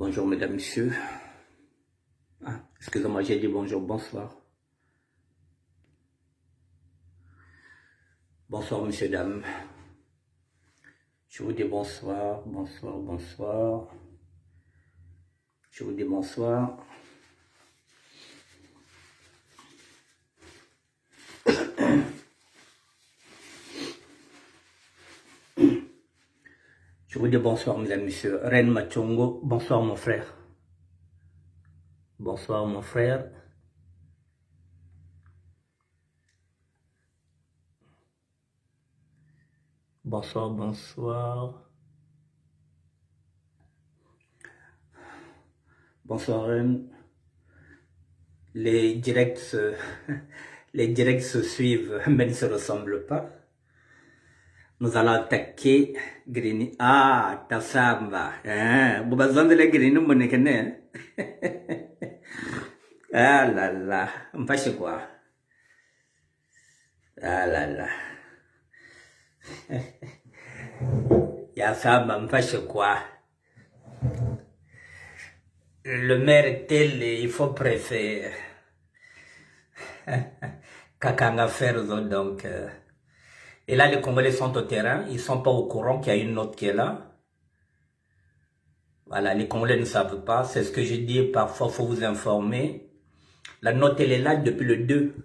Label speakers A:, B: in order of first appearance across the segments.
A: Bonjour mesdames, messieurs. Ah, excusez-moi, j'ai dit bonjour, bonsoir. Bonsoir messieurs, dames. Je vous dis bonsoir, bonsoir, bonsoir. Je vous dis bonsoir. Je vous dis bonsoir mesdames, messieurs. Reine Machongo, bonsoir mon frère. Bonsoir mon frère. Bonsoir, bonsoir. Bonsoir Reine. Les directs se, les directs se suivent, mais ne se ressemblent pas. Nous allons attaquer Grini. Ah, Tassamba. Vous avez les Grini, vous ne connaissez. Ah là là. On fait quoi? Ah là là. Ya Samba, on fait quoi? Le maire est tel, il faut presser. Kakanga faire donc. Et là, les Congolais sont au terrain, ils ne sont pas au courant qu'il y a une note qui est là. Voilà, les Congolais ne savent pas, c'est ce que je dis, parfois il faut vous informer. La note, elle est là depuis le 2.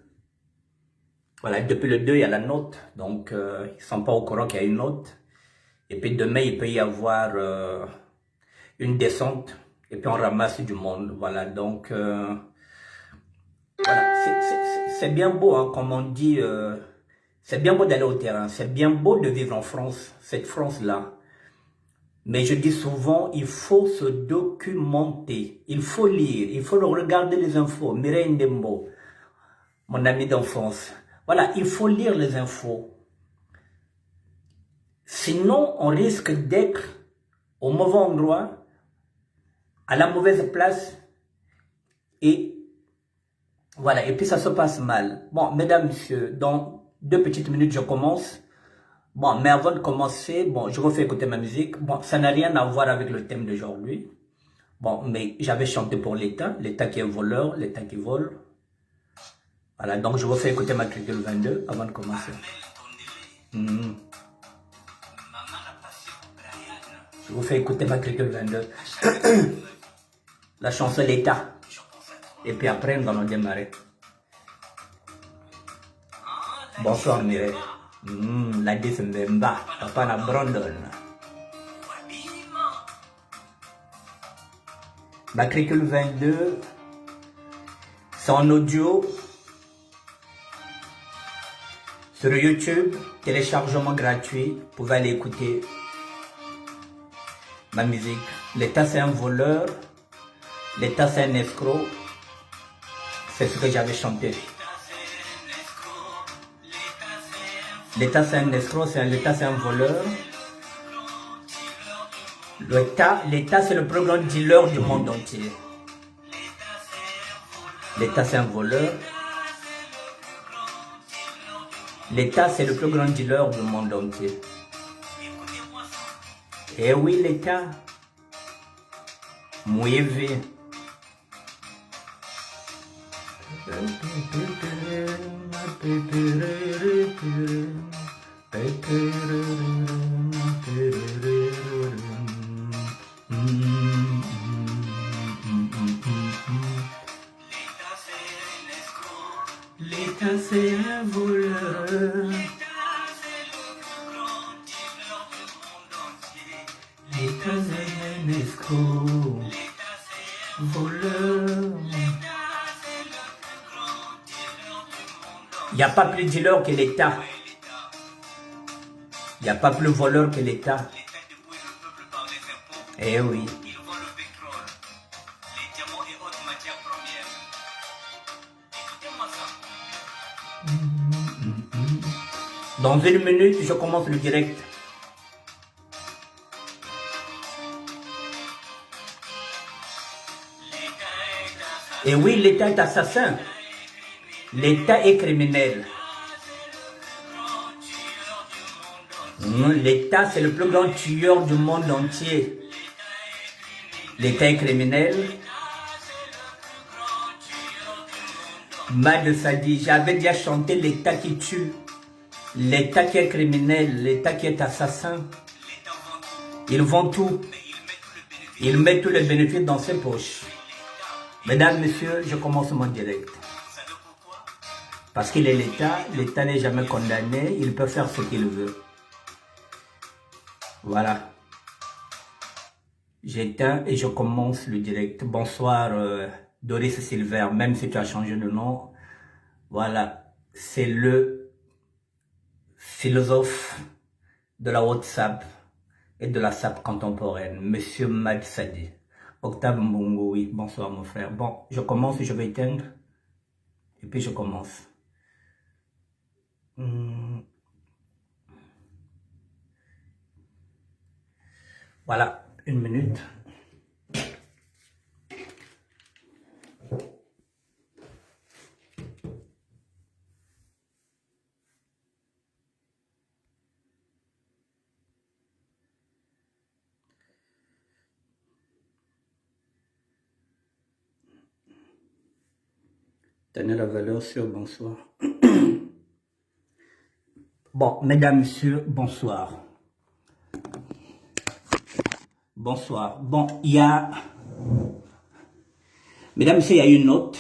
A: Voilà, depuis le 2, il y a la note, donc ils ne sont pas au courant qu'il y a une note. Et puis demain, il peut y avoir une descente, et puis on ramasse du monde. Voilà, donc, voilà, c'est bien beau, hein, comme on dit... c'est bien beau d'aller au terrain, c'est bien beau de vivre en France, cette France-là. Mais je dis souvent, il faut se documenter, il faut lire, il faut regarder les infos. Mireille Ndembo, mon ami d'enfance. Voilà, il faut lire les infos. Sinon, on risque d'être au mauvais endroit, à la mauvaise place. Et voilà, et puis ça se passe mal. Bon, mesdames, messieurs, dans 2 petites minutes, je commence. Bon, mais avant de commencer, bon, je vous fais écouter ma musique. Bon, ça n'a rien à voir avec le thème d'aujourd'hui. Bon, mais j'avais chanté pour l'État qui est voleur, l'État qui vole. Voilà, donc je vous fais écouter Matricule 22 avant de commencer. Je vous fais écouter Matricule 22. La chanson l'État. Et puis après, nous allons démarrer. Bonsoir Mireille. La Mbemba, papa na Brandon. Matricule 22, c'est en audio sur YouTube, téléchargement gratuit, vous pouvez aller écouter ma musique. L'État c'est un voleur, l'État c'est un escroc, c'est ce que j'avais chanté. L'État c'est un escroc, l'État c'est un voleur. L'État c'est le plus grand dealer du monde entier. L'État c'est un voleur. L'État c'est le plus grand dealer du monde entier. Eh oui l'État. Mouévé. L'État c'est un voleur. L'État c'est un escroc. Voleur. Il n'y a pas plus dealer que l'État. Il n'y a pas plus voleur que l'État. Eh oui. Dans 1 minute, je commence le direct. Et oui, l'État est assassin. L'État est criminel. L'État, c'est le plus grand tueur du monde entier. L'État est criminel. Mad Sadi, j'avais déjà chanté l'État qui tue, l'État qui est criminel, l'État qui est assassin. Ils vont tout. Ils mettent tous les bénéfices dans ses poches. Mesdames, messieurs, je commence mon direct. Parce qu'il est l'État, l'État n'est jamais condamné, il peut faire ce qu'il veut. Voilà. J'éteins et je commence le direct. Bonsoir Doris Silver, même si tu as changé de nom. Voilà, c'est le philosophe de la WhatsApp et de la SAP contemporaine, Monsieur Mad Sadi. Octave Mbongo, oui, bonsoir mon frère. Bon, je commence, je vais éteindre. Et puis je commence. Voilà, une minute. Tenez la valeur sur bonsoir. Bon, mesdames, messieurs, bonsoir. Bonsoir. Bon, il y a... Mesdames, messieurs, il y a une note.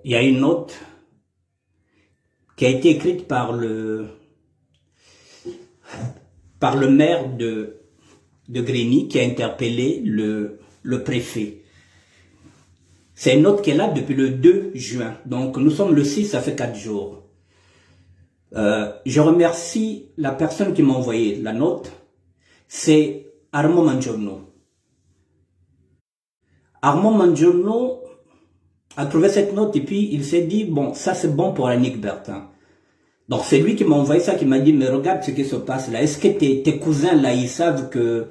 A: Il y a une note qui a été écrite par le maire de Grigny qui a interpellé le préfet. C'est une note qui est là depuis le 2 juin. Donc, nous sommes le 6, ça fait 4 jours. Je remercie la personne qui m'a envoyé la note. C'est Armand Mangiorno. Armand Mangiorno a trouvé cette note et puis il s'est dit, bon, ça c'est bon pour Annick Bertin. Donc c'est lui qui m'a envoyé ça, qui m'a dit, mais regarde ce qui se passe là. Est-ce que tes cousins là, ils savent que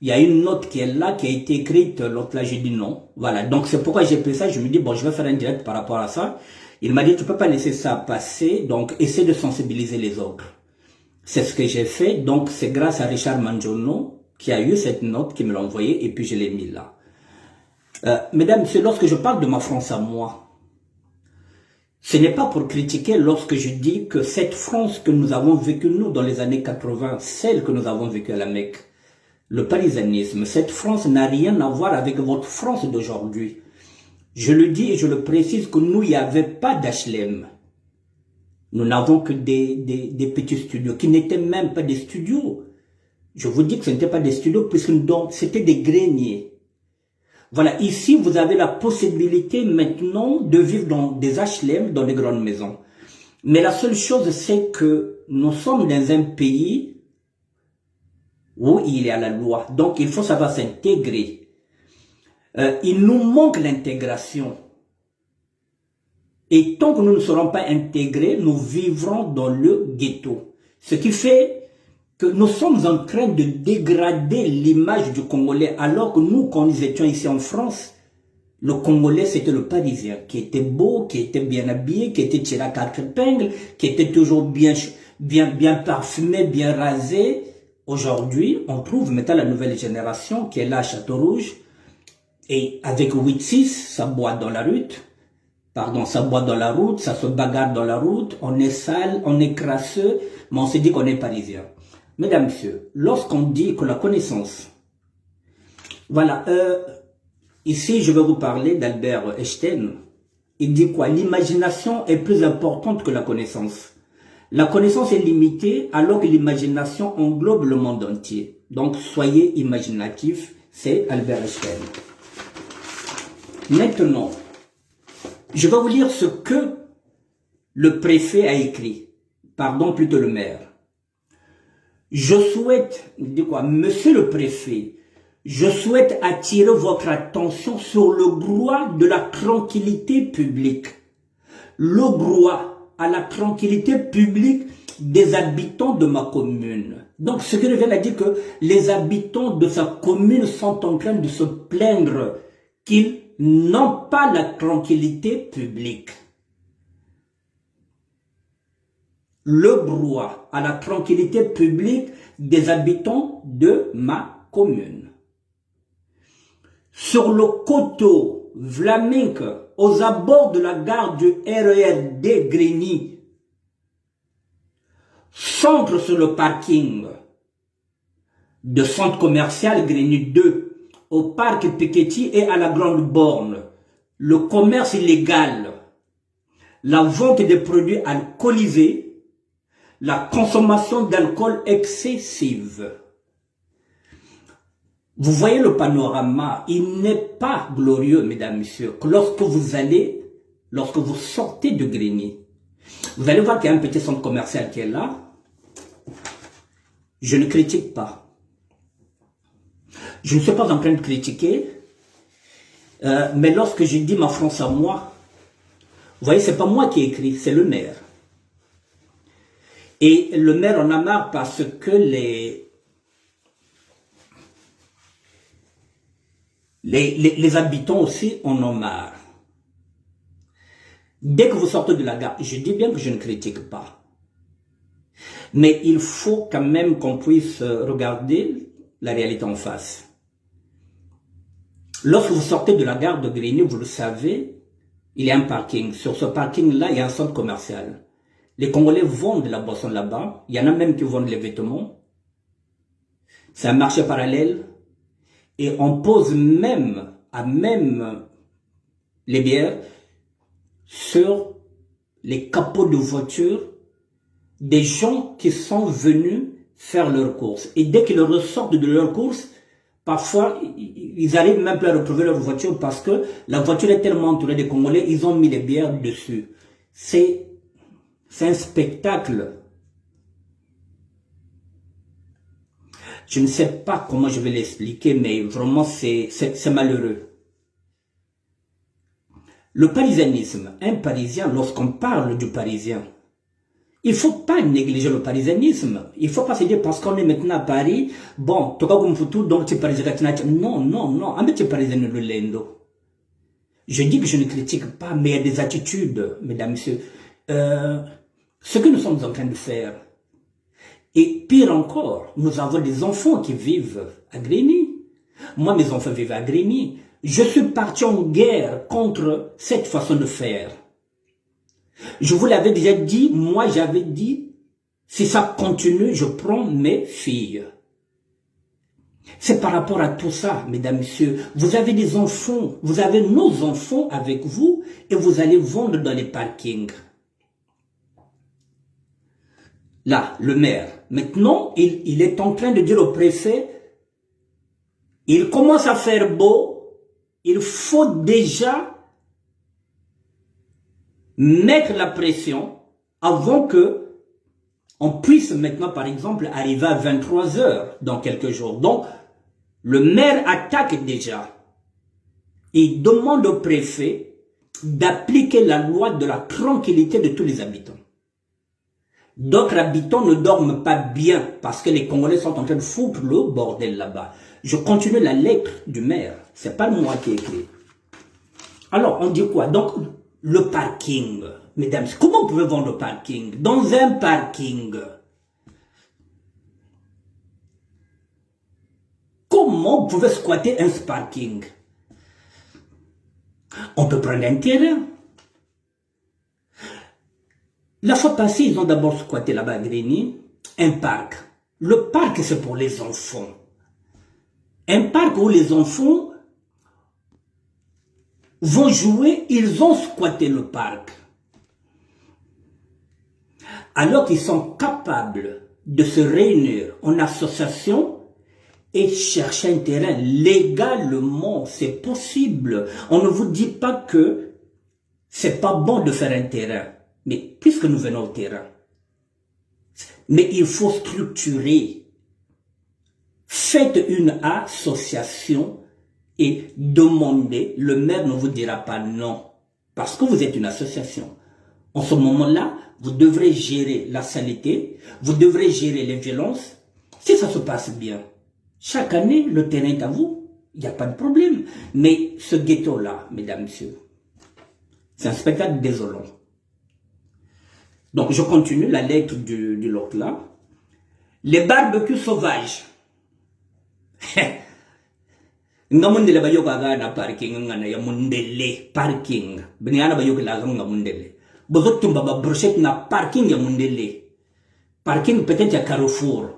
A: il y a une note qui est là, qui a été écrite, l'autre là, j'ai dit non. Voilà, donc c'est pourquoi j'ai pris ça, je me dis, bon, je vais faire un direct par rapport à ça. Il m'a dit, tu peux pas laisser ça passer, donc essaie de sensibiliser les autres. C'est ce que j'ai fait, donc c'est grâce à Richard Mangiorno qui a eu cette note, qui me l'a envoyée, et puis je l'ai mis là. Mesdames, c'est lorsque je parle de ma France à moi, ce n'est pas pour critiquer lorsque je dis que cette France que nous avons vécue, nous, dans les années 80, celle que nous avons vécue à la Mecque, le parisanisme, cette France n'a rien à voir avec votre France d'aujourd'hui. Je le dis et je le précise que nous, il n'y avait pas d'HLM. Nous n'avons que des petits studios qui n'étaient même pas des studios. Je vous dis que ce n'étaient pas des studios puisque c'était des greniers. Voilà, ici, vous avez la possibilité maintenant de vivre dans des HLM, dans des grandes maisons. Mais la seule chose, c'est que nous sommes dans un pays où il y a la loi. Donc, il faut savoir s'intégrer. Il nous manque l'intégration. Et tant que nous ne serons pas intégrés, nous vivrons dans le ghetto. Ce qui fait que nous sommes en train de dégrader l'image du Congolais, alors que nous, quand nous étions ici en France, le Congolais, c'était le Parisien, qui était beau, qui était bien habillé, qui était tiré à quatre épingles, qui était toujours bien parfumé, bien rasé. Aujourd'hui, on trouve maintenant la nouvelle génération qui est là à Château-Rouge, et avec 8-6, ça boit dans la route. Pardon, ça boit dans la route, ça se bagarre dans la route, on est sale, on est crasseux, mais on se dit qu'on est Parisien. Mesdames, messieurs, lorsqu'on dit que la connaissance, voilà, ici je vais vous parler d'Albert Einstein. Il dit quoi? L'imagination est plus importante que la connaissance. La connaissance est limitée alors que l'imagination englobe le monde entier. Donc soyez imaginatifs, c'est Albert Einstein. Maintenant, je vais vous lire ce que le préfet a écrit, pardon, plutôt le maire. Je souhaite, il dit quoi, monsieur le préfet, je souhaite attirer votre attention sur le droit de la tranquillité publique. Le droit à la tranquillité publique des habitants de ma commune. Donc, ce que je viens de dire que les habitants de sa commune sont en train de se plaindre qu'ils n'ont pas la tranquillité publique. Le droit à la tranquillité publique des habitants de ma commune. sur le coteau Vlaminck, aux abords de la gare du RERD Grigny, centre sur le parking de centre commercial Grigny 2, au parc Piketty et à la Grande Borne, le commerce illégal, la vente des produits alcoolisés, la consommation d'alcool excessive. Vous voyez le panorama, il n'est pas glorieux, mesdames, messieurs, que lorsque vous sortez de Grigny, vous allez voir qu'il y a un petit centre commercial qui est là. Je ne critique pas. Je ne suis pas en train de critiquer, mais lorsque je dis ma France à moi, vous voyez, c'est pas moi qui ai écrit, c'est le maire. Et le maire en a marre parce que les habitants aussi en ont marre. Dès que vous sortez de la gare, je dis bien que je ne critique pas. Mais il faut quand même qu'on puisse regarder la réalité en face. Lorsque vous sortez de la gare de Grigny, vous le savez, il y a un parking. Sur ce parking-là, il y a un centre commercial. Les Congolais vendent de la boisson là-bas. Il y en a même qui vendent les vêtements. C'est un marché parallèle. Et on pose même les bières sur les capots de voitures des gens qui sont venus faire leurs courses. Et dès qu'ils ressortent de leurs courses, parfois, ils arrivent même plus à retrouver leur voiture parce que la voiture est tellement entourée des Congolais, ils ont mis les bières dessus. C'est un spectacle. Je ne sais pas comment je vais l'expliquer, mais vraiment c'est malheureux. Le parisianisme, un Parisien, lorsqu'on parle du Parisien, il ne faut pas négliger le parisianisme. Il ne faut pas se dire parce qu'on est maintenant à Paris, bon, tu comme tout, donc tu es parisien. Non, non, non, tu es parisien de l'endo. Je dis que je ne critique pas, mais il y a des attitudes, mesdames, messieurs. Ce que nous sommes en train de faire. Et pire encore, nous avons des enfants qui vivent à Grigny. Moi, mes enfants vivent à Grigny. Je suis parti en guerre contre cette façon de faire. Je vous l'avais déjà dit, moi j'avais dit, si ça continue, je prends mes filles. C'est par rapport à tout ça, mesdames, messieurs. Vous avez des enfants, vous avez nos enfants avec vous et vous allez vendre dans les parkings. Là, le maire, maintenant, il est en train de dire au préfet, il commence à faire beau, il faut déjà mettre la pression avant que on puisse maintenant, par exemple, arriver à 23 heures dans quelques jours. Donc, le maire attaque déjà. Il demande au préfet d'appliquer la loi de la tranquillité de tous les habitants. D'autres habitants ne dorment pas bien parce que les Congolais sont en train de foutre le bordel là-bas. Je continue la lettre du maire. C'est pas moi qui ai écrit. Alors, on dit quoi? Donc, le parking, mesdames, comment vous pouvez vendre le parking? Dans un parking, comment vous pouvez squatter un parking? On peut prendre un terrain. La fois passée, ils ont d'abord squatté là-bas à Grigny, un parc. Le parc, c'est pour les enfants. Un parc où les enfants vont jouer, ils ont squatté le parc. Alors qu'ils sont capables de se réunir en association et chercher un terrain légalement, c'est possible. On ne vous dit pas que c'est pas bon de faire un terrain. Mais puisque nous venons au terrain, mais il faut structurer. Faites une association et demandez, le maire ne vous dira pas non, parce que vous êtes une association. En ce moment-là, vous devrez gérer la saleté, vous devrez gérer les violences. Si ça se passe bien, chaque année, le terrain est à vous, il n'y a pas de problème. Mais ce ghetto-là, mesdames, messieurs, c'est un spectacle désolant. Donc, je continue la lettre du lot là. Les barbecues sauvages.
B: Nga mundele ba yoka ga na parking nga na ya mundele parking. Biniana ba yoka la nga mundele. Bozo tumba ba brochette na parking ya mundele. Parking peut-être à Carrefour.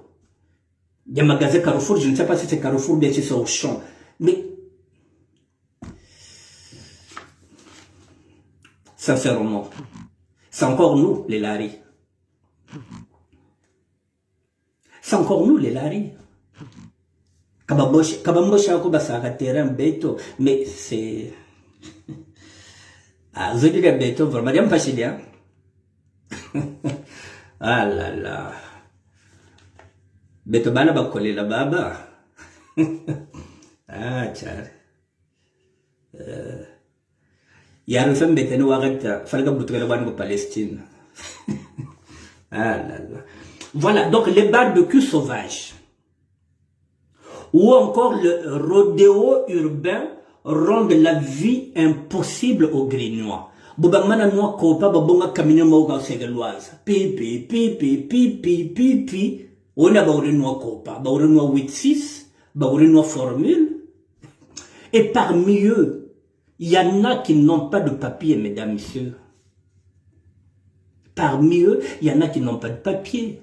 B: Il y a un magasin Carrefour, je ne sais pas si c'est Carrefour ou bien si c'est Auchan. Mais, sincèrement, c'est encore nous, les laris. C'est encore nous, les laris. Kabambosh ako basa ka terrain beto, mais c'est... Ah, vous dites beto, vraiment, il n'y a pas de ah là là. Beto bana ba kole la baba. Ah, char. Yaru fem betene wagata falga butukela bango Palestine. Ah là là. Voilà, donc les barbecues sauvages. Ou encore le rodéo urbain rendent la vie impossible aux Grignois. Bobamana noa kopa babonga kamine mauga segeloise. Pipi pipi pipi pipi. On a baouré noa kopa, baouré noa 8-6, baouré noa formule. Et parmi eux, il y en a qui n'ont pas de papier, mesdames, messieurs. Parmi eux, il y en a qui n'ont pas de papier.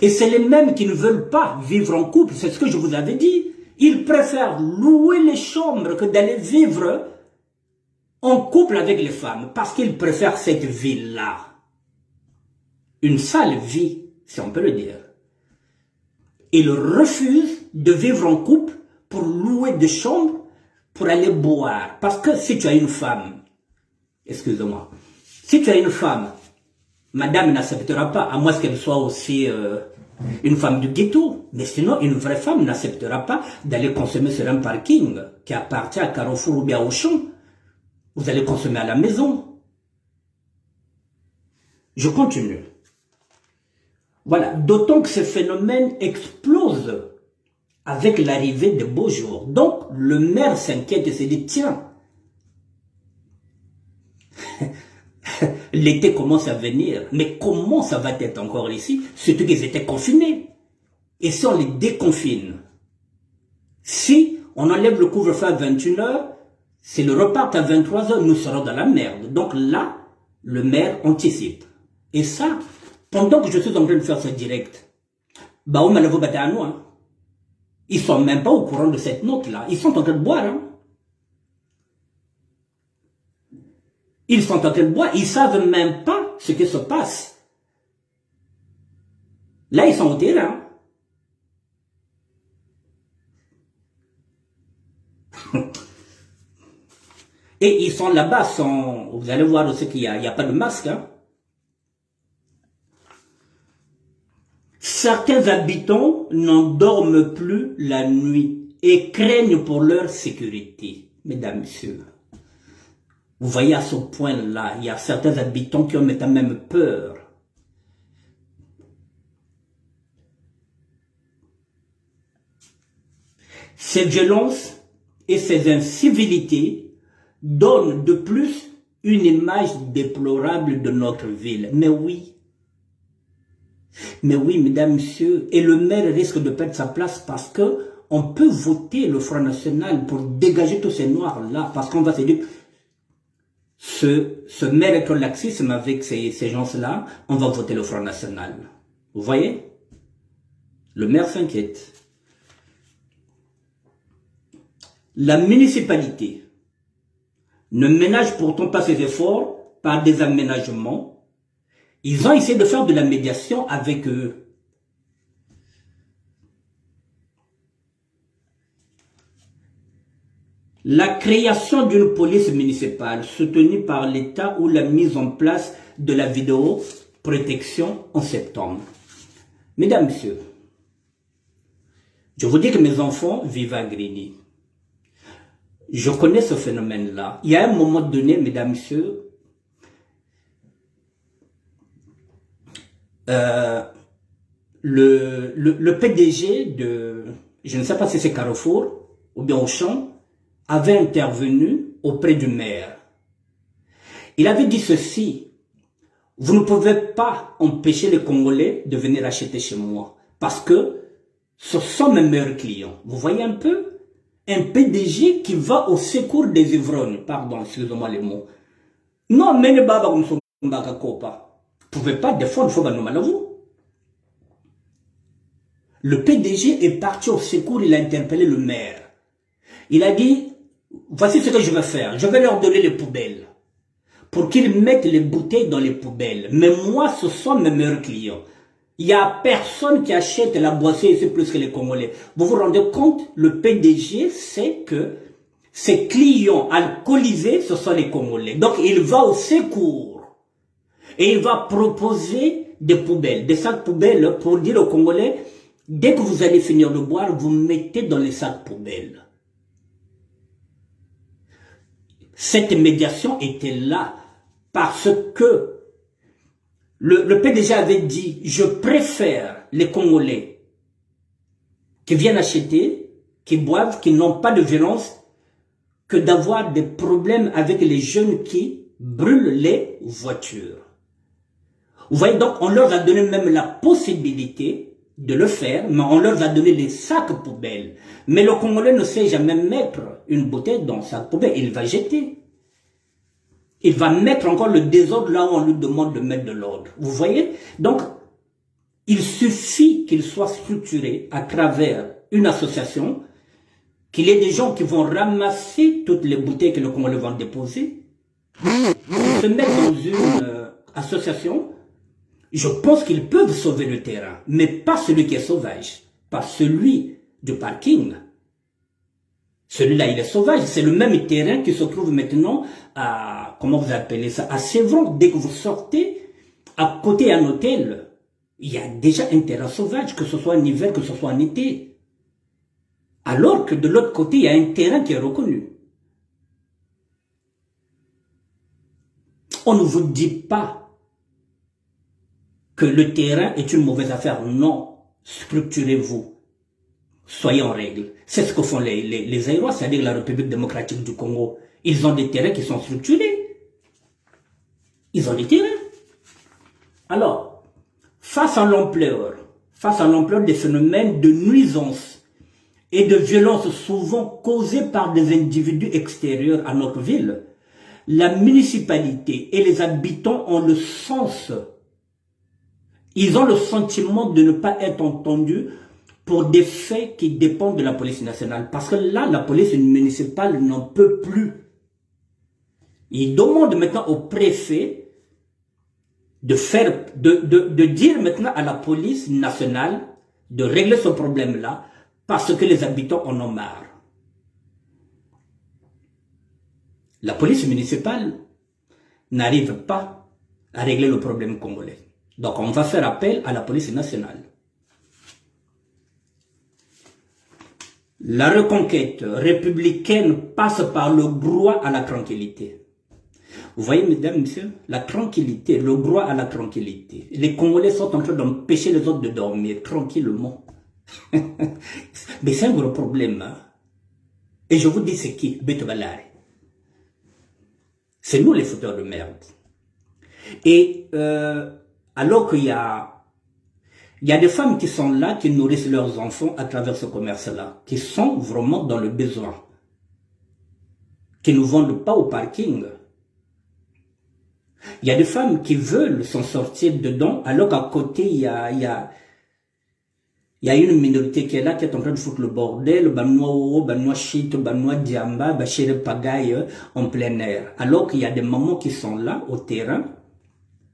B: Et c'est les mêmes qui ne veulent pas vivre en couple, c'est ce que je vous avais dit. Ils préfèrent louer les chambres que d'aller vivre en couple avec les femmes, parce qu'ils préfèrent cette vie-là. Une sale vie, si on peut le dire. Ils refusent de vivre en couple pour louer des chambres, pour aller boire. Parce que si tu as une femme, excusez-moi, si tu as une femme, madame n'acceptera pas, à moins qu'elle soit aussi une femme du ghetto. Mais sinon, une vraie femme n'acceptera pas d'aller consommer sur un parking qui appartient à Carrefour ou bien à Auchan. Vous allez consommer à la maison. Je continue. Voilà, d'autant que ce phénomène explose avec l'arrivée des beaux jours. Donc, le maire s'inquiète et se dit, tiens, l'été commence à venir, mais comment ça va être encore ici? Surtout qu'ils étaient confinés. Et si on les déconfine, si on enlève le couvre-feu à 21h, si le repart à 23h, nous serons dans la merde. Donc là, le maire anticipe. Et ça, pendant que je suis en train de faire ce direct, ils sont même pas au courant de cette note-là. Ils sont en train de boire. Hein. Ils sont en train de boire. Ils savent même pas ce qui se passe. Là, ils sont au terrain. Et ils sont là-bas, vous allez voir aussi qu'il n'y a pas de masque. Hein. Certains habitants n'en dorment plus la nuit et craignent pour leur sécurité. Mesdames, messieurs, vous voyez à ce point-là, il y a certains habitants qui ont maintenant même peur. Ces violences et ces incivilités donnent de plus une image déplorable de notre ville. Mais oui, mesdames, messieurs, et le maire risque de perdre sa place parce que on peut voter le Front National pour dégager tous ces noirs-là, parce qu'on va se dire, ce maire est au laxisme avec ces gens-là, on va voter le Front National. Vous voyez? Le maire s'inquiète. La municipalité ne ménage pourtant pas ses efforts par des aménagements. Ils ont essayé de faire de la médiation avec eux. La création d'une police municipale soutenue par l'État ou la mise en place de la vidéoprotection en septembre. Mesdames, Messieurs, je vous dis que mes enfants vivent à Grigny. Je connais ce phénomène-là. Il y a un moment donné, mesdames, messieurs, le PDG de, je ne sais pas si c'est Carrefour ou bien Auchan, avait intervenu auprès du maire. Il avait dit ceci: vous ne pouvez pas empêcher les Congolais de venir acheter chez moi parce que ce sont mes meilleurs clients. Vous voyez un peu? un PDG qui va au secours des ivrognes. Pardon, excusez-moi les mots. Non, mais ne baba comme son baka kopa. Vous pouvez pas défendre, il faut pas nous malavou. Le PDG est parti au secours, il a interpellé le maire. Il a dit, voici ce que je vais faire. Je vais leur donner les poubelles. Pour qu'ils mettent les bouteilles dans les poubelles. Mais moi, ce sont mes meilleurs clients. Il n'y a personne qui achète la boisson ici plus que les Congolais. Vous vous rendez compte, le PDG sait que ses clients alcoolisés, ce sont les Congolais. Donc, il va au secours. Et il va proposer des poubelles, des sacs poubelles pour dire aux Congolais, dès que vous allez finir de boire, vous mettez dans les sacs poubelles. Cette médiation était là parce que le PDG avait dit, je préfère les Congolais qui viennent acheter, qui boivent, qui n'ont pas de violence, que d'avoir des problèmes avec les jeunes qui brûlent les voitures. Vous voyez, donc on leur a donné même la possibilité de le faire, mais on leur a donné les sacs poubelles. Mais le Congolais ne sait jamais mettre une bouteille dans le sac poubelle, il va jeter. Il va mettre encore le désordre là où on lui demande de mettre de l'ordre. Vous voyez? Donc, il suffit qu'il soit structuré à travers une association, qu'il y ait des gens qui vont ramasser toutes les bouteilles que le Congolais va déposer, se mettre dans une association. Je pense qu'ils peuvent sauver le terrain, mais pas celui qui est sauvage, pas celui du parking. Celui-là, il est sauvage. C'est le même terrain qui se trouve maintenant à, comment vous appelez ça, à Sévron. Dès que vous sortez, à côté d'un hôtel, il y a déjà un terrain sauvage, que ce soit en hiver, que ce soit en été. Alors que de l'autre côté, il y a un terrain qui est reconnu. On ne vous dit pas que le terrain est une mauvaise affaire. Non. Structurez-vous. Soyez en règle. C'est ce que font les Aïrois, c'est-à-dire la République démocratique du Congo. Ils ont des terrains qui sont structurés. Ils ont des terrains. Alors, face à l'ampleur des phénomènes de nuisance et de violence souvent causés par des individus extérieurs à notre ville, la municipalité et les habitants ont le sens. Ils ont le sentiment de ne pas être entendus pour des faits qui dépendent de la police nationale. Parce que là, la police municipale n'en peut plus. Ils demandent maintenant au préfet de dire maintenant à la police nationale de régler ce problème-là parce que les habitants en ont marre. La police municipale n'arrive pas à régler le problème congolais. Donc on va faire appel à la police nationale. La reconquête républicaine passe par le droit à la tranquillité. Vous voyez, mesdames, messieurs, la tranquillité, le droit à la tranquillité. Les Congolais sont en train d'empêcher les autres de dormir tranquillement. Mais c'est un gros problème. Hein? Et je vous dis c'est qui? Beto Balare. C'est nous les fouteurs de merde. Et alors qu'il y a des femmes qui sont là, qui nourrissent leurs enfants à travers ce commerce-là, qui sont vraiment dans le besoin, qui ne vendent pas au parking. Il y a des femmes qui veulent s'en sortir dedans, alors qu'à côté, il y a une minorité qui est là, qui est en train de foutre le bordel, banois banois shit, banois diamba, bachere pagaille en plein air. Alors qu'il y a des mamans qui sont là, au terrain,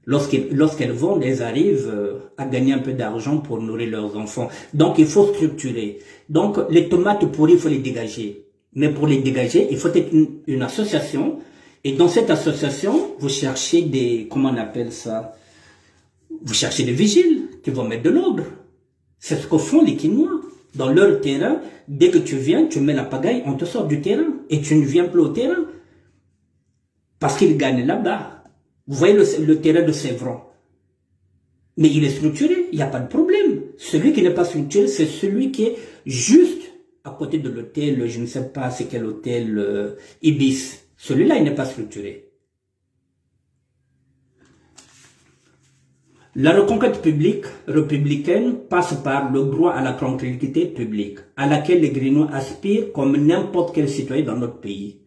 B: lorsqu'elles vendent, elles arrivent à gagner un peu d'argent pour nourrir leurs enfants. Donc, il faut structurer. Donc, les tomates pourries, il faut les dégager. Mais pour les dégager, il faut être une association. Et dans cette association, vous cherchez des, comment on appelle ça? Vous cherchez des vigiles qui vont mettre de l'ordre. C'est ce que font les Kinois. Dans leur terrain, dès que tu viens, tu mets la pagaille, on te sort du terrain. Et tu ne viens plus au terrain. Parce qu'ils gagnent là-bas. Vous voyez le terrain de Sévron. Mais il est structuré, il n'y a pas de problème. Celui qui n'est pas structuré, c'est celui qui est juste à côté de l'hôtel, je ne sais pas c'est quel hôtel, Ibis. Celui-là, il n'est pas structuré. La reconquête publique républicaine passe par le droit à la tranquillité publique, à laquelle les Grignois aspirent comme n'importe quel citoyen dans notre pays.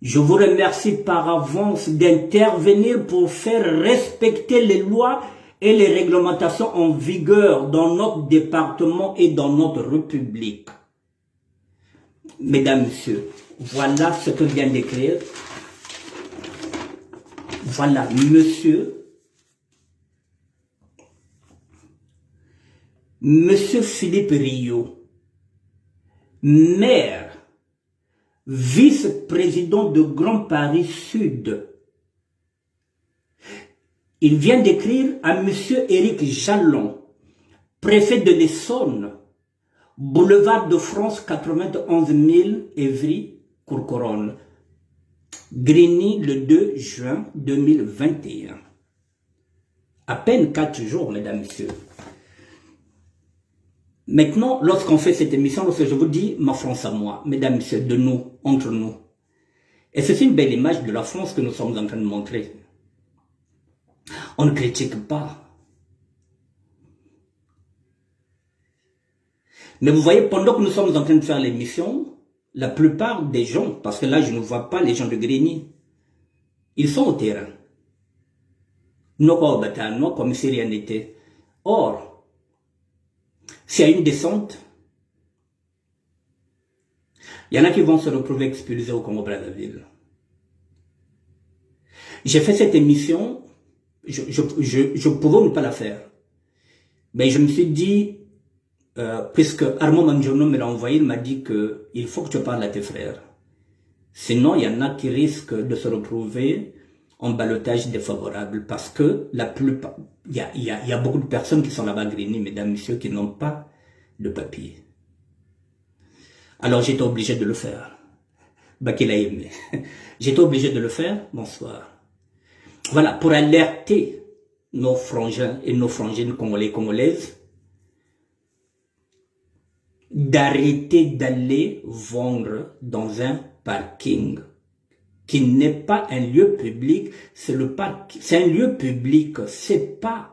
B: Je vous remercie par avance d'intervenir pour faire respecter les lois et les réglementations en vigueur dans notre département et dans notre République. Mesdames, Messieurs, voilà ce que vient d'écrire. Voilà, Monsieur Philippe Rio, maire, vice-président de Grand Paris Sud. Il vient d'écrire à Monsieur Éric Jalon, préfet de l'Essonne, boulevard de France 91 000 Évry, Courcouronnes, Grigny le 2 juin 2021. À peine 4 jours, mesdames, messieurs. Maintenant, lorsqu'on fait cette émission, lorsque je vous dis ma France à moi, mesdames, messieurs, de nous, entre nous. Et c'est une belle image de la France que nous sommes en train de montrer. On ne critique pas. Mais vous voyez, pendant que nous sommes en train de faire l'émission, la plupart des gens, parce que là je ne vois pas les gens de Grigny, ils sont au terrain. Non comme si rien n'était. Or, s'il y a une descente, il y en a qui vont se retrouver expulsés au Congo-Brazzaville. J'ai fait cette émission, je pouvais ne pas la faire. Mais je me suis dit, puisque Armand Manjono me l'a envoyé, il m'a dit qu'il faut que tu parles à tes frères. Sinon, il y en a qui risquent de se retrouver en ballottage défavorable parce que la plupart, il y a beaucoup de personnes qui sont là-bas à Grigny, mesdames, messieurs, qui n'ont pas de papier. Alors j'étais obligé de le faire. Bah qu'il a aimé. J'étais obligé de le faire. Bonsoir. Voilà, pour alerter nos frangins et nos frangines congolais, congolaises, d'arrêter d'aller vendre dans un parking qui n'est pas un lieu public, c'est le parc, c'est un lieu public, c'est pas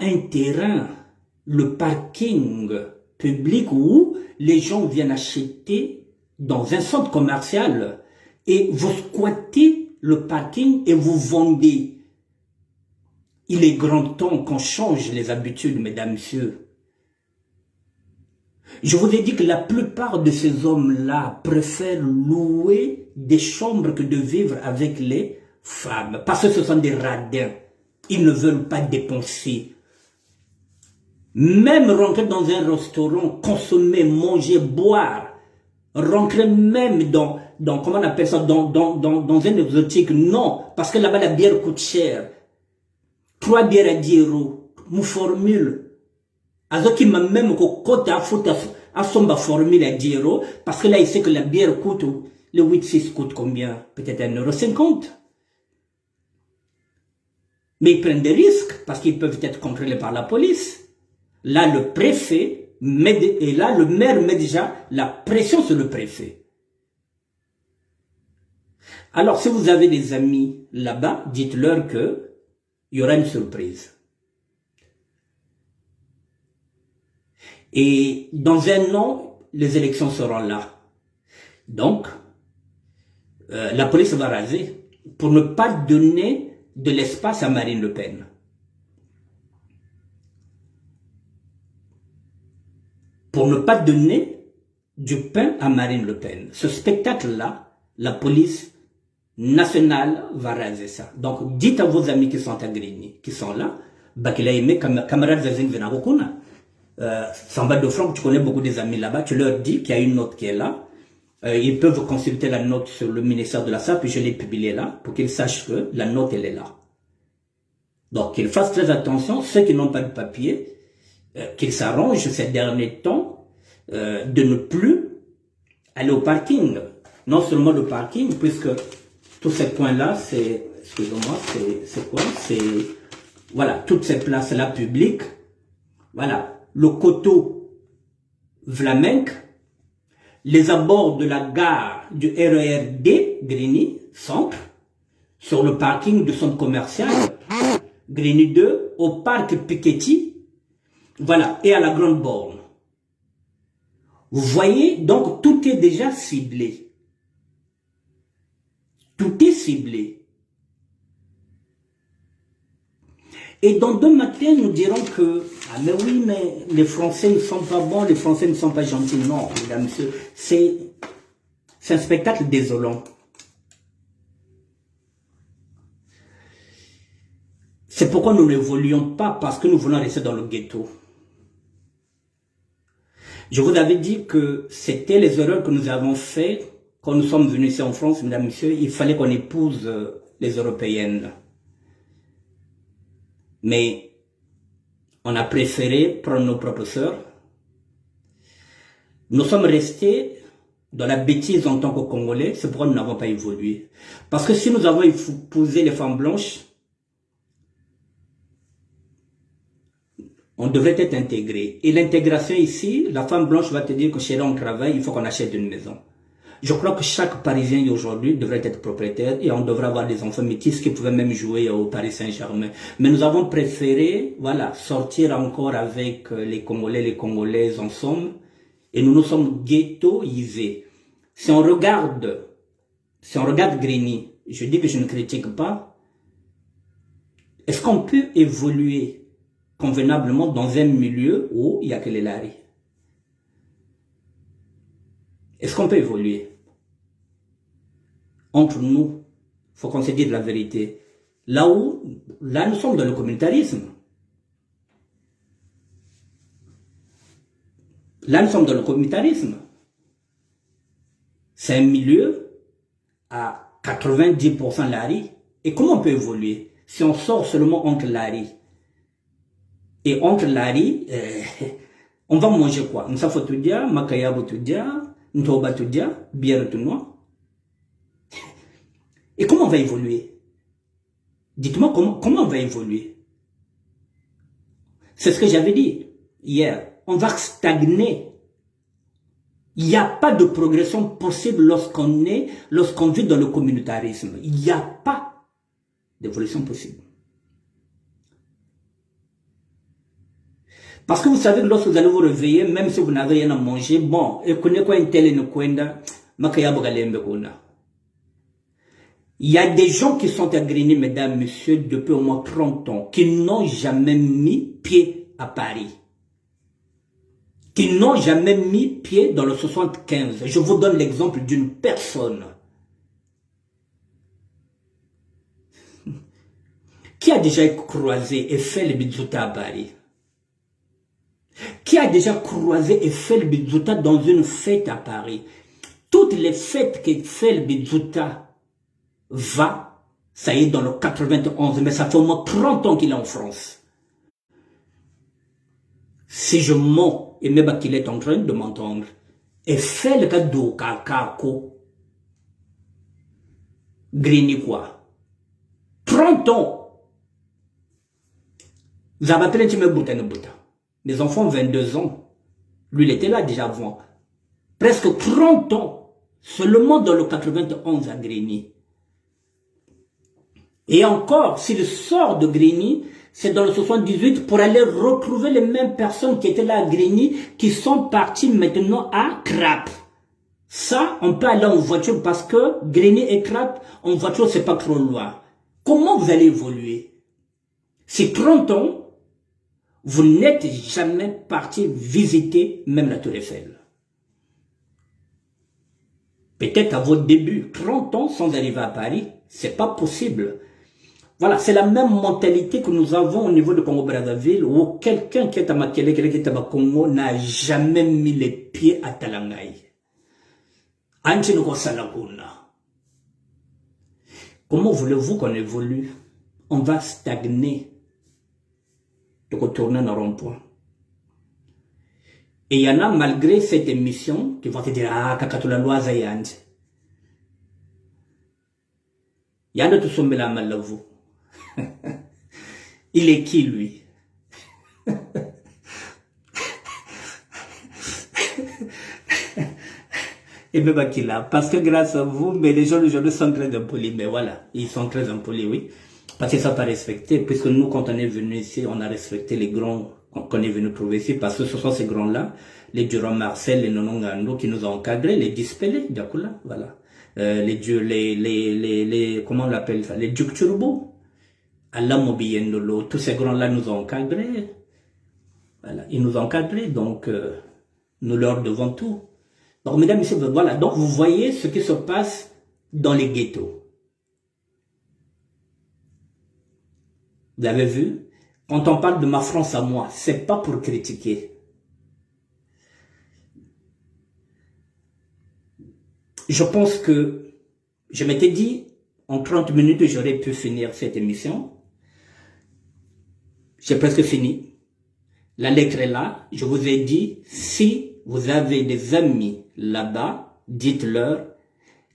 B: un terrain, le parking public où les gens viennent acheter dans un centre commercial et vous squattez le parking et vous vendez. Il est grand temps qu'on change les habitudes, mesdames, messieurs. Je vous ai dit que la plupart de ces hommes-là préfèrent louer des chambres que de vivre avec les femmes. Parce que ce sont des radins. Ils ne veulent pas dépenser. Même rentrer dans un restaurant, consommer, manger, boire, rentrer même dans comment on appelle ça, dans un exotique, non. Parce que là-bas, la bière coûte cher. 3 bières à 10 €. Nous formule. Azoki m'a même côté à son formule à 10 €. Parce que là, il sait que la bière coûte, le 8-6 coûte combien? Peut-être 1,50 €. Mais ils prennent des risques parce qu'ils peuvent être contrôlés par la police. Là, le préfet, et là, le maire met déjà la pression sur le préfet. Alors, si vous avez des amis là-bas, dites-leur que il y aura une surprise. Et dans un an, les élections seront là. Donc, la police va raser pour ne pas donner de l'espace à Marine Le Pen. Pour ne pas donner du pain à Marine Le Pen. Ce spectacle-là, la police nationale va raser ça. Donc, dites à vos amis qui sont à Grigny, qui sont là, bah qu'il a aimé camarade Zazing Venarokuna. Samba de Franck, tu connais beaucoup des amis là-bas, tu leur dis qu'il y a une note qui est là. Ils peuvent consulter la note sur le ministère de la SAP, puis je l'ai publiée là, pour qu'ils sachent que la note, elle est là. Donc, qu'ils fassent très attention, ceux qui n'ont pas de papier, qu'ils s'arrangent ces derniers temps de ne plus aller au parking. Non seulement le parking, puisque tous ces points-là, c'est, excusez-moi, c'est quoi? C'est, voilà, toutes ces places-là publiques, voilà, le coteau Vlamenck, les abords de la gare du RERD, Grigny, centre, sur le parking du centre commercial, Grigny 2, au parc Piketty, voilà, et à la Grande Borne. Vous voyez, donc tout est déjà ciblé. Tout est ciblé. Et dans 2 matins, nous dirons que, ah mais oui, mais les Français ne sont pas bons, les Français ne sont pas gentils. Non, mesdames, messieurs, c'est un spectacle désolant. C'est pourquoi nous n'évoluons pas, parce que nous voulons rester dans le ghetto. Je vous avais dit que c'était les erreurs que nous avons faites quand nous sommes venus ici en France, mesdames, messieurs. Il fallait qu'on épouse les Européennes. Mais on a préféré prendre nos propres sœurs. Nous sommes restés dans la bêtise en tant que Congolais, c'est pourquoi nous n'avons pas évolué. Parce que si nous avons épousé les femmes blanches, on devrait être intégré. Et l'intégration ici, la femme blanche va te dire que chérie, on travaille, il faut qu'on achète une maison. Je crois que chaque Parisien aujourd'hui devrait être propriétaire et on devrait avoir des enfants métis qui pouvaient même jouer au Paris Saint-Germain. Mais nous avons préféré, voilà, sortir encore avec les Congolais, les Congolaises ensemble et nous nous sommes ghettoisés. Si on regarde Grigny, je dis que je ne critique pas, est-ce qu'on peut évoluer convenablement dans un milieu où il n'y a que les laris? Est-ce qu'on peut évoluer? Entre nous, il faut qu'on se dise la vérité. Là, nous sommes dans le communautarisme. Là, nous sommes dans le communautarisme. C'est un milieu à 90% lari. Et comment on peut évoluer si on sort seulement entre lari? Et entre lari, on va manger quoi? Nsafo-tudia, makayabo-tudia, ntoba-tudia, bière-tunois. Et comment on va évoluer? Dites-moi comment on va évoluer? C'est ce que j'avais dit hier. On va stagner. Il n'y a pas de progression possible lorsqu'on vit dans le communautarisme. Il n'y a pas d'évolution possible. Parce que vous savez que lorsque vous allez vous réveiller, même si vous n'avez rien à manger, bon, et connaissez quoi une telle ne kwenda, makayabo galembe kona. Il y a des gens qui sont à Grigny, mesdames, messieurs, depuis au moins 30 ans, qui n'ont jamais mis pied à Paris. Qui n'ont jamais mis pied dans le 75. Je vous donne l'exemple d'une personne. Qui a déjà croisé et fait le Bizouta à Paris? Qui a déjà croisé et fait le Bizouta dans une fête à Paris? Toutes les fêtes que fait le Bizouta va, ça y est, dans le 91, mais ça fait au moins 30 ans qu'il est en France. Si je mens, et même qu'il est en train de m'entendre, et fait le cas de Kakako, Grigny quoi? 30 ans! Vous avez appelé un petit peu Bouta. Mes enfants, 22 ans. Lui, il était là déjà avant. Presque 30 ans. Seulement dans le 91 à Grigny. Et encore, s'il sort de Grigny, c'est dans le 78 pour aller retrouver les mêmes personnes qui étaient là à Grigny, qui sont parties maintenant à Crap. Ça, on peut aller en voiture parce que Grigny et Crap, en voiture, c'est pas trop loin. Comment vous allez évoluer? Si 30 ans, vous n'êtes jamais parti visiter même la Tour Eiffel. Peut-être à votre début, 30 ans sans arriver à Paris, c'est pas possible. Voilà, c'est la même mentalité que nous avons au niveau de Congo-Brazzaville où quelqu'un qui est à Makele, quelqu'un qui est à Congo n'a jamais mis les pieds à Talangaï. Comment voulez-vous qu'on évolue? On va stagner de retourner dans le rond-point. Et il y en a, malgré cette émission, qui vont te dire, ah, kakatula loi zayand. Il y en a tout sommet la malavu. Il est qui, lui? Et même Akila, parce que grâce à vous, mais les gens aujourd'hui sont très impolis. Mais voilà, ils sont très impolis, oui. Parce que ça pas respecté, puisque nous, quand on est venu ici, on a respecté les grands qu'on est venu trouver ici, parce que ce sont ces grands-là, les Durand Marcel, les Nonongando, qui nous ont encadrés, les Dispelés, Diakoula, voilà. Les dieux, comment on l'appelle ça, les Ducs Turbo, Allah Mobiendolo, tous ces grands-là nous ont encadrés. Voilà, ils nous ont encadrés, donc nous leur devons tout. Donc, mesdames et messieurs, voilà, donc vous voyez ce qui se passe dans les ghettos. Vous avez vu? Quand on parle de ma France à moi, c'est pas pour critiquer. Je pense que je m'étais dit, en 30 minutes, j'aurais pu finir cette émission. J'ai presque fini. La lettre est là. Je vous ai dit, si vous avez des amis là-bas, dites-leur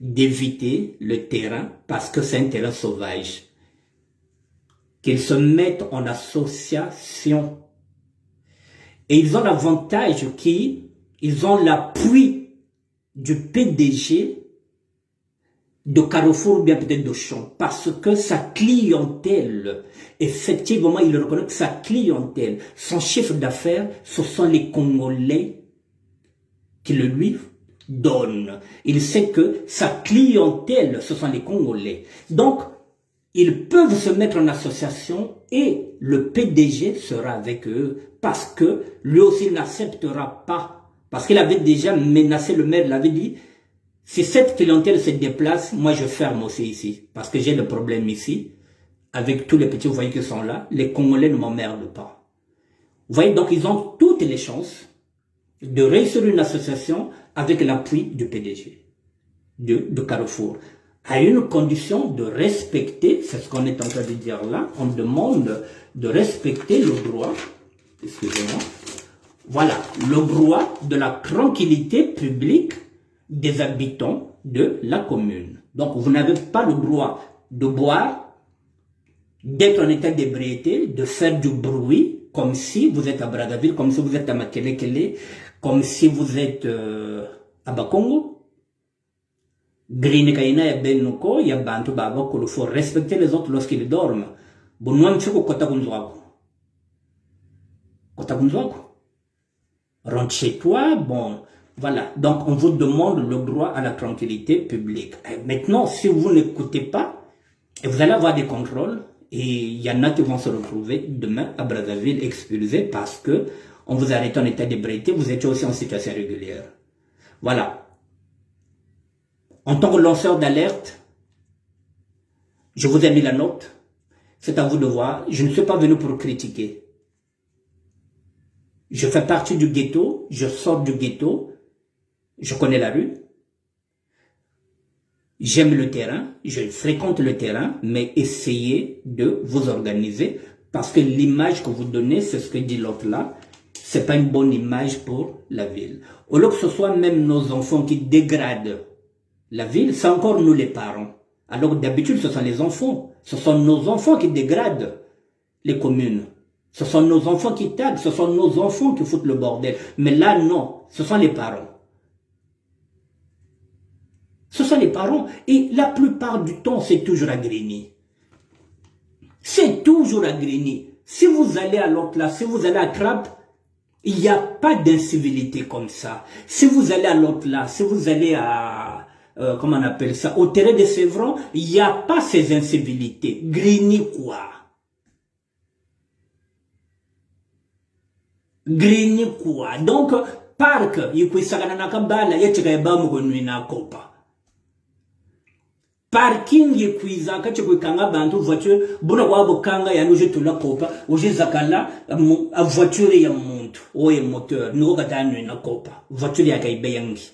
B: d'éviter le terrain parce que c'est un terrain sauvage. Qu'ils se mettent en association. Et ils ont l'avantage qu'ils ont l'appui du PDG de Carrefour, bien peut-être d'Auchan, parce que sa clientèle, effectivement, il reconnaît que sa clientèle, son chiffre d'affaires, ce sont les Congolais qui le lui donnent. Il sait que sa clientèle, ce sont les Congolais. Donc, ils peuvent se mettre en association et le PDG sera avec eux parce que lui aussi n'acceptera pas. Parce qu'il avait déjà menacé le maire, il avait dit, si cette clientèle se déplace, moi je ferme aussi ici. Parce que j'ai le problème ici, avec tous les petits voyous qui sont là, les Congolais ne m'emmerdent pas. Vous voyez, donc ils ont toutes les chances de réussir une association avec l'appui du PDG de Carrefour. À une condition de respecter, c'est ce qu'on est en train de dire là, on demande de respecter le droit, excusez-moi, voilà, le droit de la tranquillité publique des habitants de la commune. Donc, vous n'avez pas le droit de boire, d'être en état d'ébriété, de faire du bruit, comme si vous êtes à Brazzaville, comme si vous êtes à Makelekele, comme si vous êtes à Bakongo. Grinekaina ya Benoko, ya Bantu Baboko, il faut respecter les autres lorsqu'ils dorment. Bon, nous, on fait Kota Gunzwako. Kota Gunzwako. Rentre chez toi, bon, voilà. Donc, on vous demande le droit à la tranquillité publique. Et maintenant, si vous n'écoutez pas, vous allez avoir des contrôles, et il y en a qui vont se retrouver demain à Brazzaville expulsés parce que on vous arrête en état d'ébriété, vous étiez aussi en situation régulière. Voilà. En tant que lanceur d'alerte, je vous ai mis la note. C'est à vous de voir. Je ne suis pas venu pour critiquer. Je fais partie du ghetto. Je sors du ghetto. Je connais la rue. J'aime le terrain. Je fréquente le terrain. Mais essayez de vous organiser. Parce que l'image que vous donnez, c'est ce que dit l'autre là. C'est pas une bonne image pour la ville. Au lieu que ce soit même nos enfants qui dégradent la ville, c'est encore nous les parents. Alors d'habitude, ce sont les enfants. Ce sont nos enfants qui dégradent les communes. Ce sont nos enfants qui taguent. Ce sont nos enfants qui foutent le bordel. Mais là, non. Ce sont les parents. Ce sont les parents. Et la plupart du temps, c'est toujours à Grigny. C'est toujours à Grigny. Si vous allez à l'autre là, si vous allez à Trappes, il n'y a pas d'incivilité comme ça. Si vous allez à l'autre là, si vous allez à... comment on appelle ça, au terrain de Sévran, il n'y a pas ces incivilités. Grigny quoi? Grigny quoi? Donc, parc, parking yekwiza kanga bantu voiture buna wabo kanga ya nuje tula kopa uje zakala a voiture ya muntu oye moteur nuko katanu na kopa voiture ya kaibe yangi.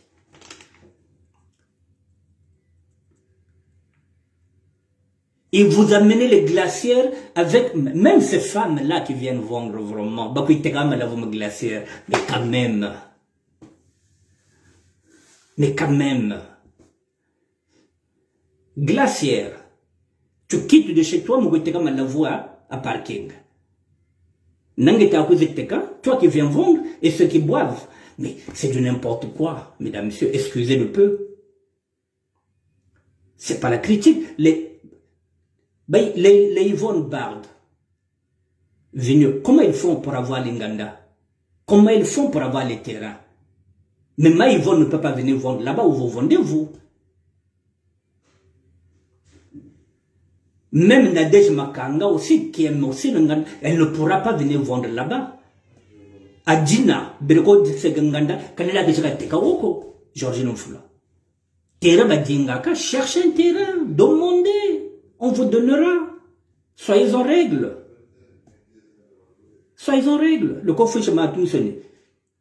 B: Et vous amenez les glacières avec, même ces femmes-là qui viennent vendre vraiment, bah, puis t'es quand même là, vous me glacières, mais quand même. Mais quand même. Glacière. Tu quittes de chez toi, mais tu es quand même la voie à parking. Toi qui viens vendre et ceux qui boivent. Mais c'est du n'importe quoi, mesdames, messieurs, excusez le peu. C'est pas la critique. Les Yvonne Bard, comment ils font pour avoir l'Inganda? Comment ils font pour avoir les terrains? Mais Yvonne ne peut pas venir vendre là-bas où vous vendez, vous. Même Nadège Makanga aussi, qui aime aussi l'Inganda, elle ne pourra pas venir vendre là-bas. Adina, Bergo Seganganda, Kanela de Tekawoko, Georgine Mfula. Terrain Badingaka, cherchez un terrain, demandez, on vous donnera. Soyez en règle. Soyez en règle. Le conflit m'a tout sonné.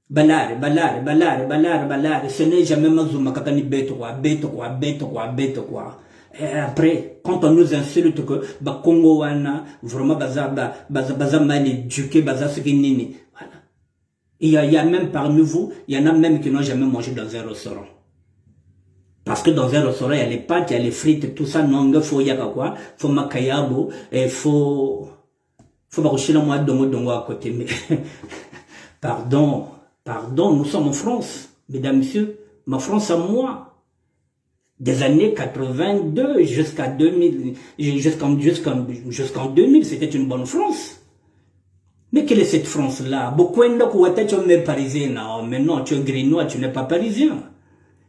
B: Balare, ce n'est jamais Mazuma Kakani bête quoi. Et après, quand on nous insulte que Congo wana, vraiment baza mal éduqué, baza ce qui nini. Voilà. Il y a même parmi vous, il y en a même qui n'ont jamais mangé dans un restaurant. Parce que dans un restaurant, il y a les pâtes, il y a les frites, tout ça, non, il faut yaka quoi, faut makayabo, et faut barocher la moi dongo à côté. Mais, pardon, nous sommes en France, mesdames, messieurs, ma France à moi. Des années 82 jusqu'à 2000, jusqu'en 2000, c'était une bonne France. Mais quelle est cette France-là? Beaucoup de tu es parisien, non, mais non, tu es grinois, tu n'es pas parisien.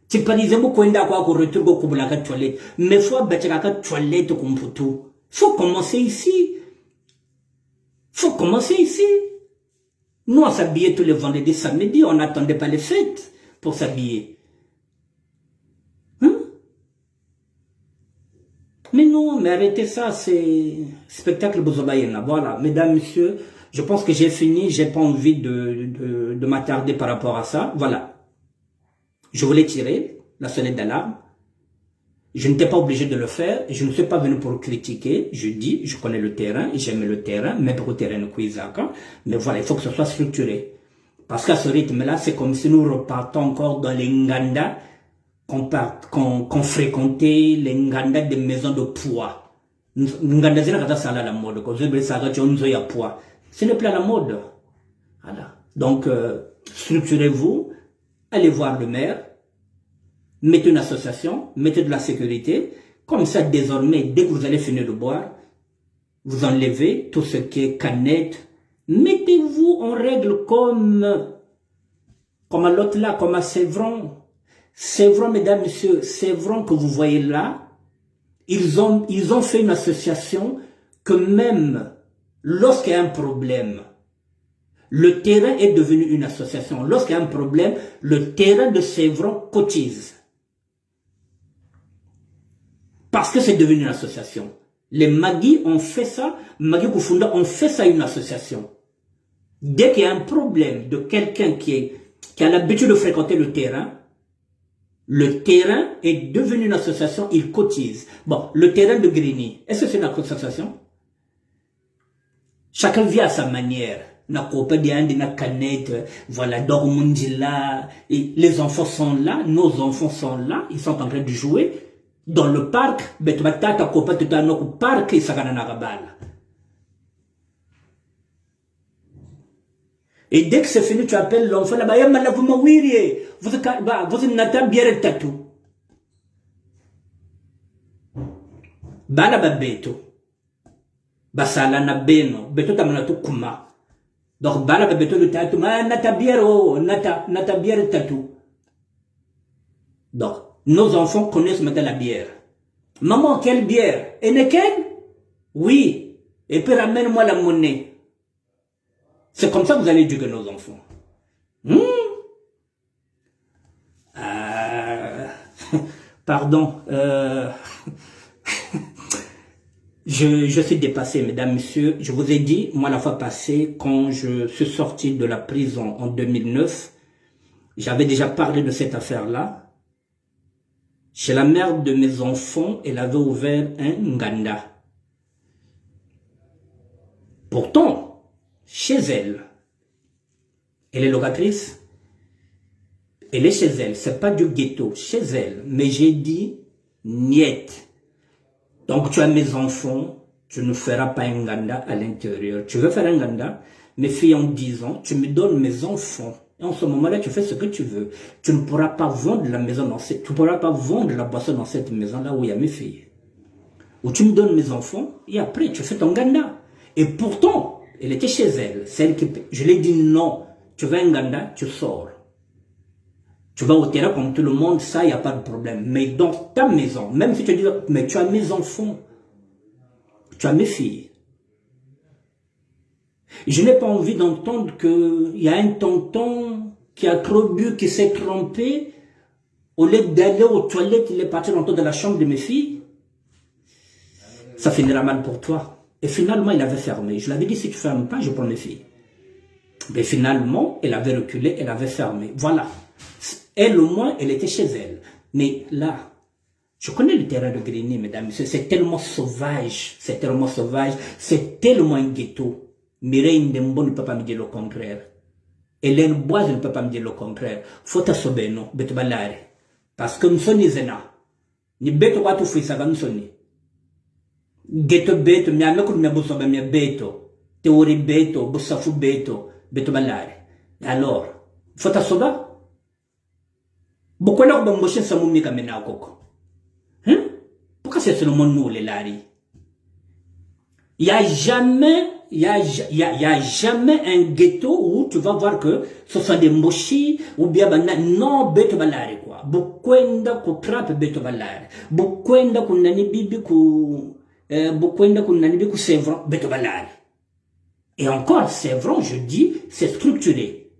B: Tu es parisien, beaucoup de quoi retourner au Koubulaka toilette. Mais faut battre la toilette comme pour tout. Faut commencer ici. Nous, on s'habillait tous les vendredis, samedi, on n'attendait pas les fêtes pour s'habiller. Mais non, mais arrêtez ça, c'est spectacle Bozobayena. Voilà, mesdames, messieurs, je pense que j'ai fini, j'ai pas envie de m'attarder par rapport à ça. Voilà. Je voulais tirer la sonnette d'alarme. Je n'étais pas obligé de le faire. Je ne suis pas venu pour critiquer. Je dis, je connais le terrain, j'aime le terrain, même pour le terrain de Kouizaka. Mais voilà, il faut que ce soit structuré. Parce qu'à ce rythme-là, c'est comme si nous repartons encore dans les Nganda qu'on fréquentait, les Nganda des maisons de poids. Nganda, c'est la mode. Ce n'est plus à la mode. Voilà. Donc, structurez-vous, allez voir le maire, mettez une association, mettez de la sécurité. Comme ça, désormais, dès que vous allez finir de boire, vous enlevez tout ce qui est canette. Mettez-vous en règle comme à l'autre là, comme à Sévron. Sévron, mesdames, messieurs, Sévron que vous voyez là, ils ont fait une association que même lorsqu'il y a un problème, le terrain est devenu une association. Lorsqu'il y a un problème, le terrain de Sévron cotise. Parce que c'est devenu une association. Les Magui ont fait ça, Magui Koufunda ont fait ça une association. Dès qu'il y a un problème de quelqu'un qui a l'habitude de fréquenter le terrain est devenu une association, il cotise. Bon, le terrain de Grigny, est-ce que c'est une association? Chacun vit à sa manière. Voilà, Dormundila, les enfants sont là, nos enfants sont là, ils sont en train de jouer dans le parc, et dès que c'est fini, tu appelles l'enfant là-bas, vous n'avez bien tatou. Bala babeto. Basala na beno, beto tamana tu kuma. Donc bala babeto le tatou, nata bière tatou. Donc, nos enfants connaissent maintenant la bière. Maman, quelle bière? Enneken? Oui. Et puis ramène-moi la monnaie. C'est comme ça que vous allez éduquer nos enfants. Pardon. Je suis dépassé, mesdames, messieurs. Je vous ai dit, moi, la fois passée, quand je suis sorti de la prison en 2009, j'avais déjà parlé de cette affaire-là. Chez la mère de mes enfants, elle avait ouvert un Nganda. Pourtant, chez elle est locatrice, elle est chez elle, c'est pas du ghetto, chez elle. Mais j'ai dit, niet. Donc tu as mes enfants, tu ne feras pas un Nganda à l'intérieur. Tu veux faire un Nganda, mes filles ont 10 ans, tu me donnes mes enfants. En ce moment-là, tu fais ce que tu veux. Tu ne pourras pas vendre la maison tu pourras pas vendre la boisson dans cette maison-là où il y a mes filles. Où tu me donnes mes enfants, et après, tu fais ton ganda. Et pourtant, elle était chez elle. Celle qui, je lui ai dit non, tu veux un ganda, tu sors. Tu vas au terrain comme tout le monde, ça, il n'y a pas de problème. Mais dans ta maison, même si tu dis, mais tu as mes enfants, tu as mes filles. Je n'ai pas envie d'entendre qu'il y a un tonton qui a trop bu, qui s'est trompé. Au lieu d'aller aux toilettes, il est parti rentrer dans la chambre de mes filles. Ça finira mal pour toi. Et finalement, il avait fermé. Je l'avais dit, si tu ne fermes pas, je prends mes filles. Mais finalement, elle avait reculé, elle avait fermé. Voilà. Elle, au moins, elle était chez elle. Mais là, je connais le terrain de Grigny, mesdames, c'est tellement sauvage. C'est tellement sauvage. C'est tellement un ghetto. Mireille Ndembo ne peut pas me dire le contraire. Hélène Boise ne peut pas me dire le contraire. Faut t'assober, non, betbalare. Parce que nous sommes zena. Ni beto watu fuisaga nous sommes. Ghetto beto, mi ame kuru mi abusobe mi beto. Teori beto, busafu beto, betbalare. Alors, faut t'assober. Pourquoi là, on va ça mumika mena koko? Hein? Pourquoi c'est seulement nous les lari? Il n'y a jamais jamais un ghetto où tu vas voir que ce sont des mochis ou bien non beto balare quoi. Bukwenda ku trap beto balare. Bukwenda ku nani bibi ku Sévran beto balare. Et encore Sévran, je dis, c'est structuré.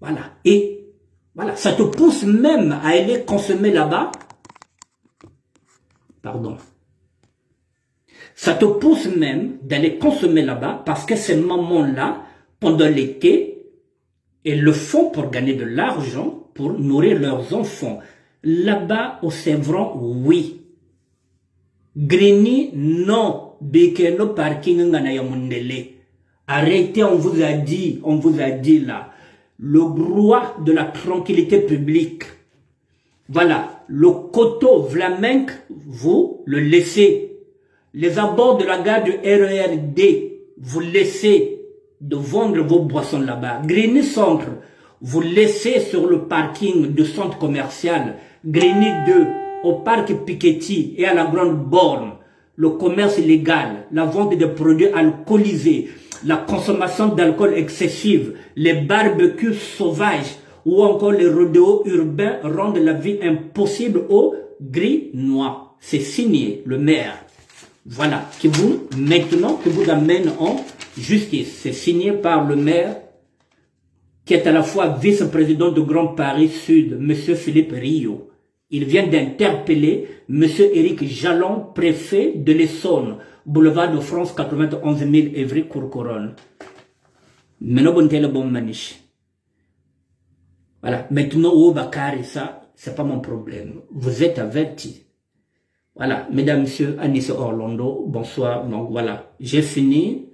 B: Voilà. Et voilà, ça te pousse même à aller consommer là-bas. Pardon. Ça te pousse même d'aller consommer là-bas parce que ces mamans-là, pendant l'été, elles le font pour gagner de l'argent, pour nourrir leurs enfants. Là-bas, au Sévran, oui. Grigny, non. Bekeno parking ngana ya mundele. Arrêtez, on vous a dit là. Le roi de la tranquillité publique. Voilà, le coteau Vlaminck, vous le laissez. Les abords de la gare du RERD, vous laissez de vendre vos boissons là-bas. Grigny Centre, vous laissez sur le parking du centre commercial. Grigny 2, au parc Piketty et à la Grande Borne. Le commerce illégal, la vente de produits alcoolisés, la consommation d'alcool excessive, les barbecues sauvages ou encore les rodéos urbains rendent la vie impossible aux Grignois. C'est signé le maire. Voilà, qui vous, maintenant, qui vous amène en justice. C'est signé par le maire, qui est à la fois vice-président de Grand Paris Sud, M. Philippe Rio. Il vient d'interpeller M. Éric Jalon, préfet de l'Essonne, boulevard de France, 91 000 Évry-Courcouronnes. Voilà, maintenant, au Bakari, ça, c'est pas mon problème. Vous êtes avertis. Voilà, mesdames, messieurs, Anis Orlando, bonsoir. Donc voilà, j'ai fini.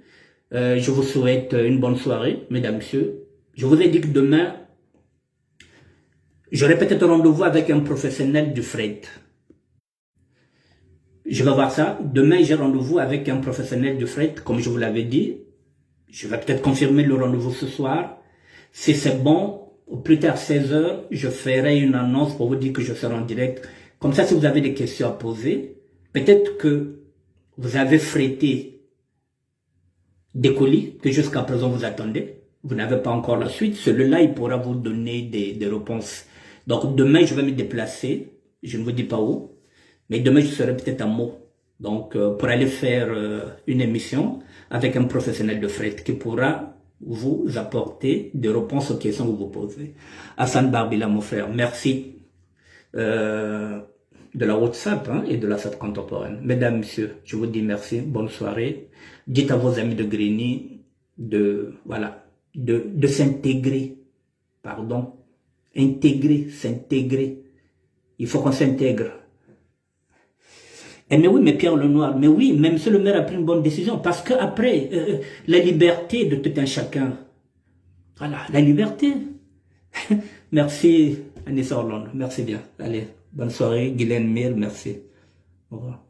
B: Je vous souhaite une bonne soirée, mesdames, messieurs. Je vous ai dit que demain, j'aurai peut-être un rendez-vous avec un professionnel du fret. Je vais voir ça. Demain, j'ai rendez-vous avec un professionnel du fret, comme je vous l'avais dit. Je vais peut-être confirmer le rendez-vous ce soir. Si c'est bon, au plus tard 16h, je ferai une annonce pour vous dire que je serai en direct. Comme ça, si vous avez des questions à poser, peut-être que vous avez frété des colis que jusqu'à présent vous attendez. Vous n'avez pas encore la suite. Celui-là, il pourra vous donner des réponses. Donc, demain, je vais me déplacer. Je ne vous dis pas où. Mais demain, je serai peut-être à Meaux. Donc, pour aller faire une émission avec un professionnel de fret qui pourra vous apporter des réponses aux questions que vous posez. Hassan Barbila, mon frère, merci. De la WhatsApp et de la SAP contemporaine. Mesdames, messieurs, je vous dis merci, bonne soirée. Dites à vos amis de Grigny de s'intégrer. Pardon. Intégrer, s'intégrer. Il faut qu'on s'intègre. Et mais oui, mais Pierre Lenoir, mais oui, même si le maire a pris une bonne décision, parce que après, la liberté de tout un chacun. Voilà, la liberté. Merci, Anissa Hollande. Merci bien. Allez, bonne soirée. Guylaine Mir, merci. Au revoir.